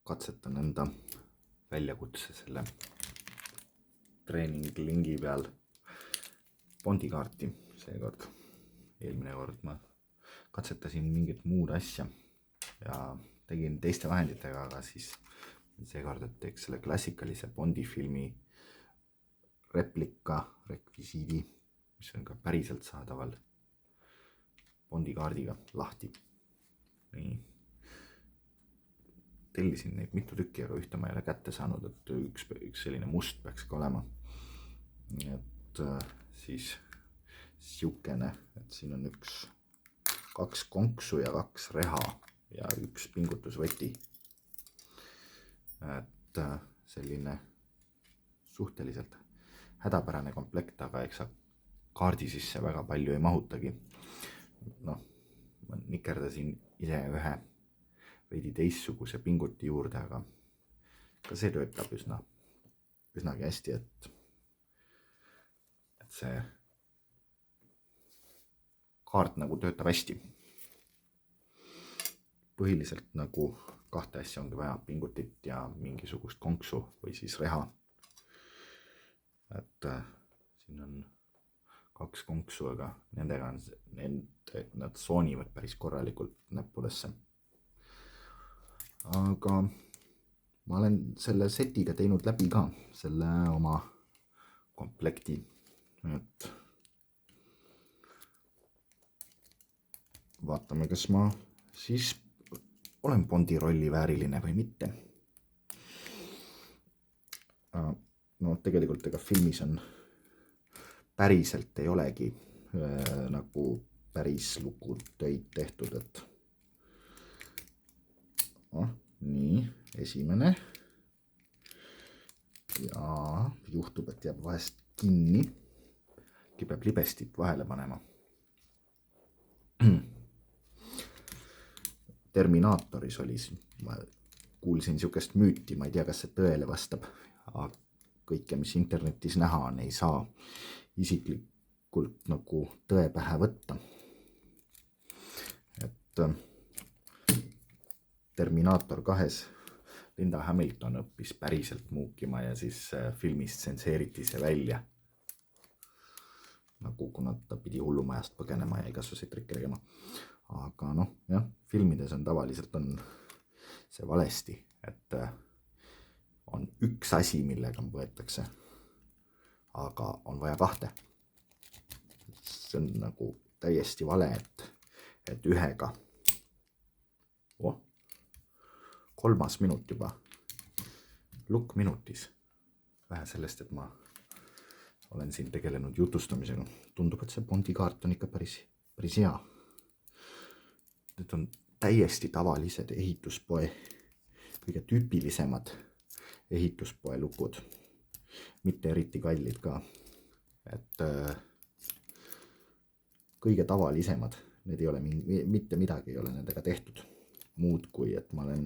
katsetan enda väljakutse selle treeninglingi peal Bondi kaarti seekord. Eelmine kord ma katsetasin mingit muud asja ja tegin teiste vahenditega, aga siis seekord, et teeks selle klassikalise Bondi filmi replika rekvisiidi, mis on ka päriselt saadaval Bondi kaardiga lahti. Nii. Tellisin neid mitu tükki, aga ühte ma ei ole kätte saanud, et üks selline must peaks ka olema. Et siis siukene, et siin on kaks konksu ja 2 reha ja 1 pingutusvõti. Et selline suhteliselt hädapärane komplekt, aga eks sa kaardi sisse väga palju ei mahutagi. Noh, ma nikerdasin ise ühe veidi teistsuguse pinguti juurde, aga ka see töötab üsnagi hästi, et see kaart nagu töötab hästi. Põhiliselt nagu 2 asja ongi vaja, pingutit ja mingisugust konksu või siis reha. Et siin on 2 konksu, aga nendega nad soonivad päris korralikult näppudesse. Aga ma olen selle setiga teinud läbi ka selle oma komplekti. Et vaatame, kas ma siis olen Bondi rolli vääriline või mitte. No tegelikult ega filmis on päriselt ei olegi nagu päris lukutöid tehtud, et nii, esimene ja juhtub, et jääb vahest kinni, peab libestit vahele panema. Terminaatoris oli, ma kuulsin sihukest müüti, ma ei tea, kas see tõele vastab, aga kõike, mis internetis näha on, ei saa isiklikult nagu tõe pähe võtta. Et Terminaator 2 Linda Hamilton õppis päriselt muukima ja siis filmis tsenseeriti see välja. Nagu kuna ta pidi hullumajast põgenema ja igasuguseid trikke tegema. Aga noh, jah, filmides on tavaliselt on see valesti, et on üks asi, millega võetakse, aga on vaja 2. See on nagu täiesti vale, et ühega 3. minut juba lukk minutis. Vähe sellest, et ma olen siin tegelenud jutustamisega. Tundub, et see Bondi kaart on ikka päris hea. Need on täiesti tavalised ehituspoe, kõige tüüpilisemad ehituspoe lukud. Mitte eriti kallid ka. Et kõige tavalisemad, need ei ole mitte midagi ei ole nendega tehtud. Muud kui, et ma olen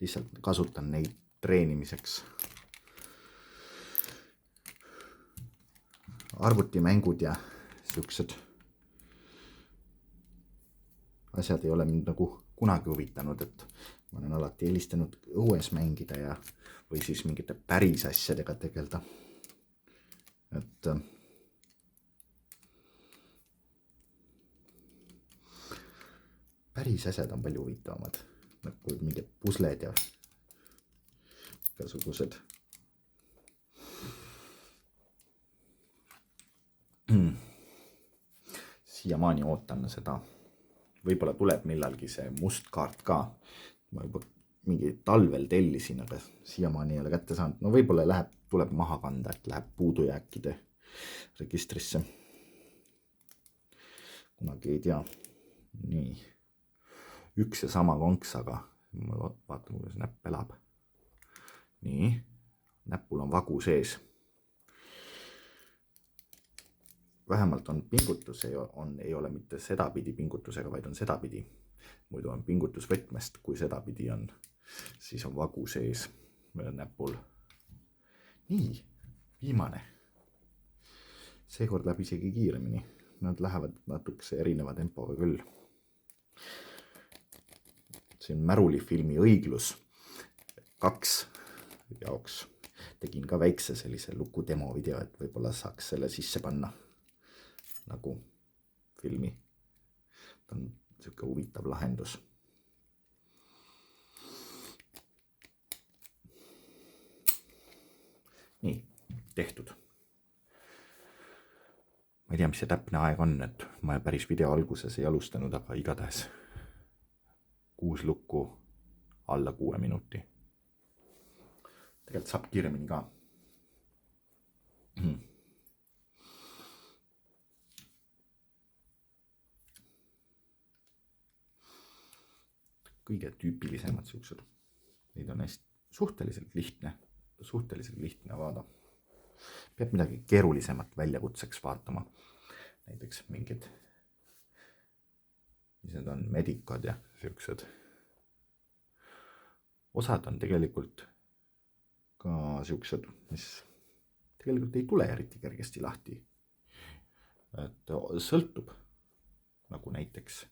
lihtsalt kasutan neid treenimiseks. Arvutimängud ja siuksed asjad ei ole mind nagu kunagi huvitanud, et ma olen alati eelistanud õues mängida ja või siis mingite päris asjadega tegeleda. Et päris asjad on palju huvitavamad, nagu mingid pusled ja igasugused. Siiamaani ootan seda. Võib-olla tuleb millalgi see must kaart ka. Ma juba mingi talvel tellisin, aga siiamaani ei ole kätte saanud. No võib-olla tuleb maha kanda, et läheb puudujääkide registrisse. Kunagi ei tea. Nii. Üks ja sama konks, aga ma vaatan, kuidas näpp elab. Nii. Näpul on vagu sees. Vähemalt on pingutus, ei ole mitte sedapidi pingutusega, vaid on sedapidi. Muidu on pingutusvõtmest, kui sedapidi on, siis on vagu sees näpul. Nii, viimane. Seekord läheb isegi kiiremini. Nad lähevad natukese erineva tempoga küll. See on Märuli filmi Õiglus 2 jaoks tegin ka väikse sellise luku demo video, et võib-olla saaks selle sisse panna nagu filmi. Ta on siuke huvitav lahendus. Nii, tehtud. Ma ei tea, mis see täpne aeg on, et ma päris video alguses ei alustanud, aga igatahes 6 lukku alla 6 minuti. Tegelikult saab kiiremini ka. Kõige tüüpilisemad siuksed. Neid on hästi suhteliselt lihtne vaada. Peab midagi keerulisemat väljakutseks vaatama. Näiteks mingid, mis need on, medikad ja siuksed. Osad on tegelikult ka siuksed, mis tegelikult ei tule eriti kergesti lahti. Et sõltub, nagu näiteks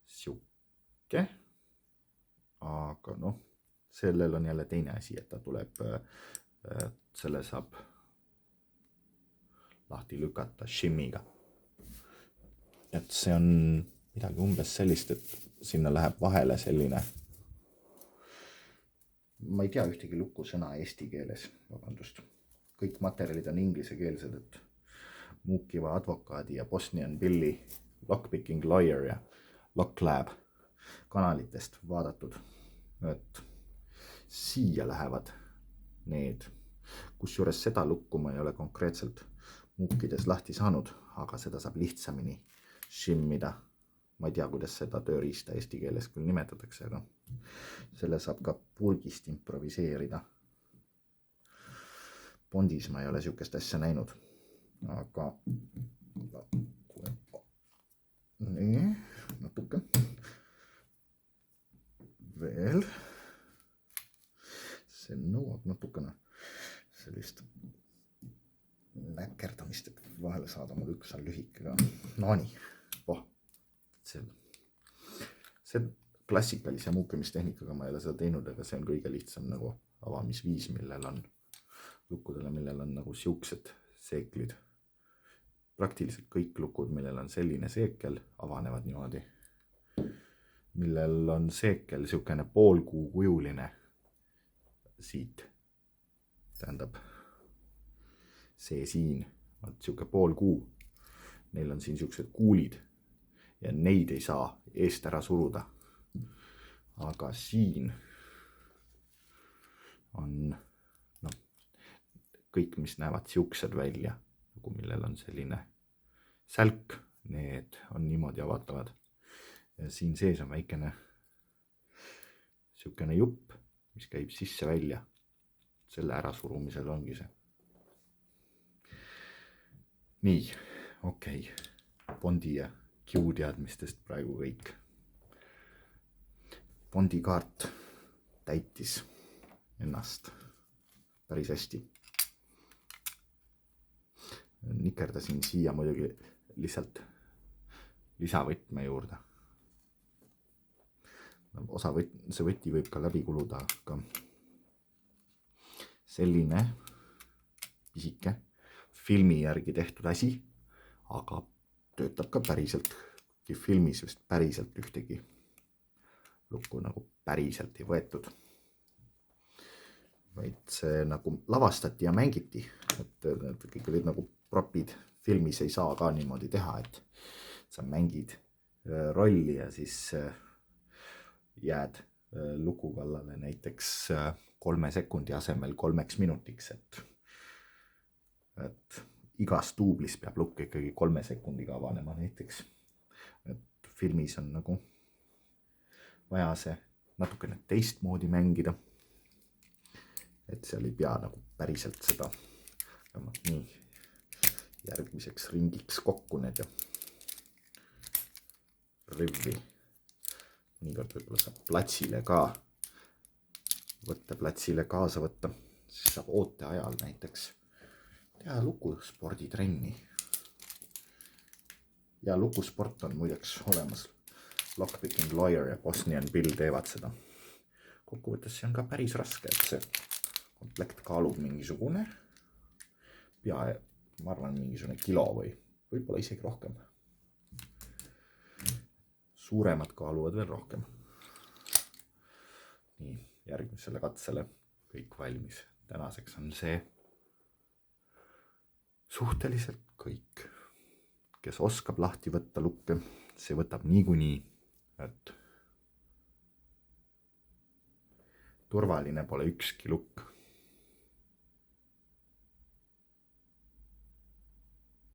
siuke, aga noh, sellel on jälle teine asi, et ta tuleb, selle saab lahti lükata shimmiga. Et see on midagi umbes sellist, et sinna läheb vahele selline, ma ei tea ühtegi lukusõna eesti keeles, vabandust. Kõik materjalid on inglisekeelsed, et Muukiva advokaadi ja Bosnian Billi Lockpicking Lawyer ja Locklab kanalitest vaadatud. Et siia lähevad need, kusjuures seda lukku ma ei ole konkreetselt muukides lahti saanud, aga seda saab lihtsamini shimmida. Ma ei tea, kuidas seda tööriista eesti keeles küll nimetatakse, aga selle saab ka purgist improviseerida. Bondis ma ei ole siukest asja näinud, aga nii, natuke veel. See nõuab natukene sellist näkerdamist, et vahele saada, mul üks on lühike ka. No nii, see klassikalise muukimistehnikaga ma ei ole seda teinud, aga see on kõige lihtsam nagu avamisviis, millel on lukkudele, millel on nagu siuksed seeklid. Praktiliselt kõik lukud, millel on selline seekel, avanevad niimoodi. Millel on seekel siukene poolkuu kujuline siit. Tähendab, see siin on siuke poolkuu. Neil on siin siuksed kuulid ja neid ei saa eest ära suruda. Aga siin on kõik, mis näevad siuksed välja, nagu millel on selline sälk, need on niimoodi avatavad. Ja siin sees on väikene siukene jupp, mis käib sisse välja. Selle ärasurumisel ongi see. Nii, okei. Bondi ja Q teadmistest praegu kõik. Bondi kaart täitis ennast päris hästi. Nikerdasin siia muidugi lihtsalt lisavõtme juurde. See võti võib ka läbi kuluda, aga selline pisike filmi järgi tehtud asi, aga töötab ka päriselt. Filmis vist päriselt ühtegi lukku nagu päriselt ei võetud. Vaid see nagu lavastati ja mängiti, et kõik olid nagu propid. Filmis ei saa ka niimoodi teha, et sa mängid rolli ja siis jääd luku kallale näiteks 3 sekundi asemel 3 minutiks, et igas duublis peab lukk ikkagi 3 sekundiga avanema näiteks. Et filmis on nagu vaja see natukene teistmoodi mängida. Et seal ei pea nagu päriselt seda nii järgmiseks ringiks kokku need ja rivvi. Niivõrd võib-olla saab platsile kaasa võtta, siis saab oote ajal näiteks teha lukusporditrenni. Ja lukusport on muideks olemas. Lockpicking Lawyer ja Bosnian Bill teevad seda kokkuvõttes see on ka päris raske, et see komplekt kaalub mingisugune ma arvan, mingisugune kilo või võib-olla isegi rohkem. Suuremad kaaluvad veel rohkem. Nii, järgmisele katsele kõik valmis. Tänaseks on see suhteliselt kõik. Kes oskab lahti võtta lukke, see võtab niikuinii, et turvaline pole ükski lukk.